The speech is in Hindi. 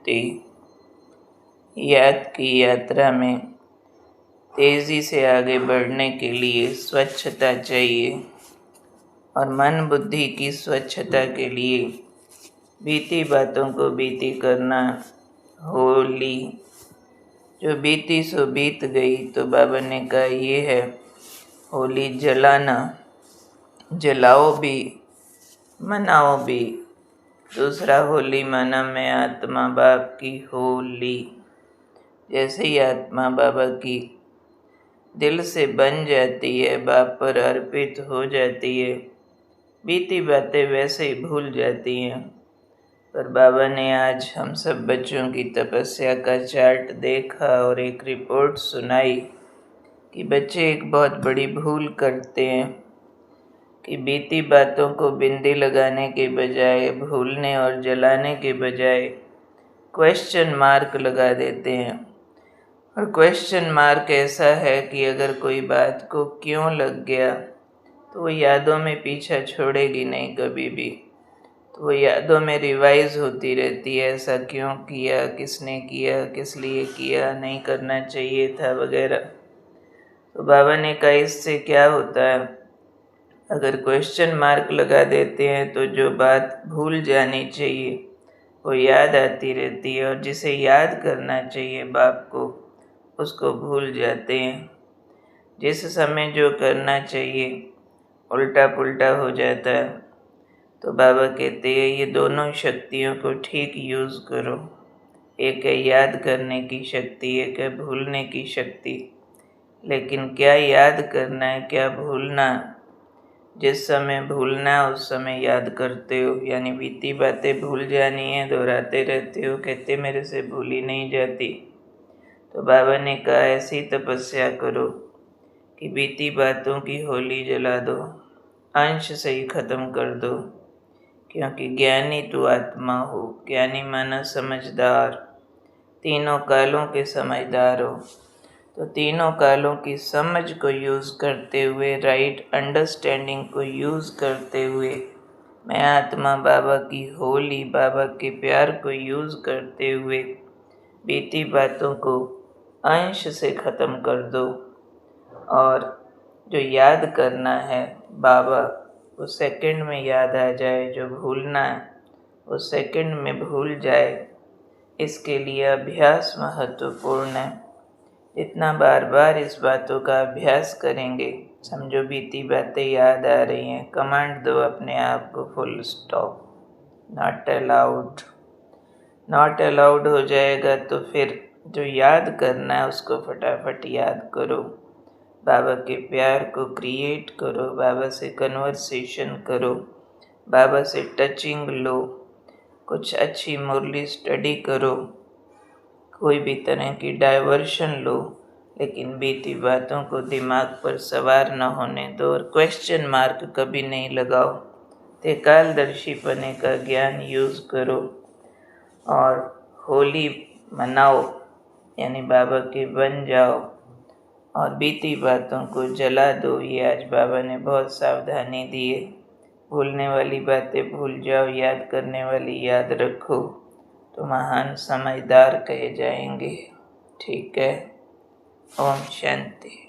शांति। याद की यात्रा में तेजी से आगे बढ़ने के लिए स्वच्छता चाहिए और मन बुद्धि की स्वच्छता के लिए बीती बातों को बीती करना। होली जो बीती सो बीत गई, तो बाबा ने कहा ये है होली जलाना। जलाओ भी मनाओ भी। दूसरा होली मना में आत्मा बाप की होली। जैसे ही आत्मा बाबा की दिल से बन जाती है, बाप पर अर्पित हो जाती है, बीती बातें वैसे ही भूल जाती हैं। पर बाबा ने आज हम सब बच्चों की तपस्या का चार्ट देखा और एक रिपोर्ट सुनाई कि बच्चे एक बहुत बड़ी भूल करते हैं कि बीती बातों को बिंदी लगाने के बजाय, भूलने और जलाने के बजाय क्वेश्चन मार्क लगा देते हैं। और क्वेश्चन मार्क ऐसा है कि अगर कोई बात को क्यों लग गया तो वो यादों में पीछा छोड़ेगी नहीं कभी भी। तो वो यादों में रिवाइज होती रहती है, ऐसा क्यों किया, किसने किया, किस लिए किया, नहीं करना चाहिए था वगैरह। तो बाबा ने कहा इससे क्या होता है, अगर क्वेश्चन मार्क लगा देते हैं तो जो बात भूल जानी चाहिए वो याद आती रहती है, और जिसे याद करना चाहिए बाप को उसको भूल जाते हैं। जिस समय जो करना चाहिए उल्टा पुल्टा हो जाता है। तो बाबा कहते हैं ये दोनों शक्तियों को ठीक यूज़ करो। एक है याद करने की शक्ति, एक है भूलने की शक्ति। लेकिन क्या याद करना है, क्या भूलना। जिस समय भूलना है उस समय याद करते हो, यानी बीती बातें भूल जानी है, दोहराते रहते हो, कहते मेरे से भूली नहीं जाती। तो बाबा ने कहा ऐसी तपस्या करो कि बीती बातों की होली जला दो, अंश से ही खत्म कर दो। क्योंकि ज्ञानी तू आत्मा हो। ज्ञानी माना समझदार, तीनों कालों के समझदार हो। तो तीनों कालों की समझ को यूज़ करते हुए, राइट अंडरस्टैंडिंग को यूज़ करते हुए, मैं आत्मा बाबा की होली, बाबा के प्यार को यूज़ करते हुए बीती बातों को अंश से ख़त्म कर दो। और जो याद करना है बाबा, वो सेकंड में याद आ जाए। जो भूलना है वो सेकंड में भूल जाए। इसके लिए अभ्यास महत्वपूर्ण है। जितना बार बार इस बातों का अभ्यास करेंगे, समझो बीती बातें याद आ रही हैं, कमांड दो अपने आप को full stop, not allowed. Not allowed हो जाएगा तो फिर जो याद करना है उसको फटाफट याद करो। बाबा के प्यार को क्रिएट करो, बाबा से कन्वर्सेशन करो, बाबा से टचिंग लो, कुछ अच्छी मुरली स्टडी करो, कोई भी तरह की डाइवर्शन लो, लेकिन बीती बातों को दिमाग पर सवार न होने दो। और क्वेश्चन मार्क कभी नहीं लगाओ। त्रिकालदर्शी पने का ज्ञान यूज़ करो और होली मनाओ, यानी बाबा के बन जाओ और बीती बातों को जला दो। ये आज बाबा ने बहुत सावधानी दी है। भूलने वाली बातें भूल जाओ, याद करने वाली याद रखो, तो महान समझदार कहे जाएंगे। ठीक है। ओम शांति।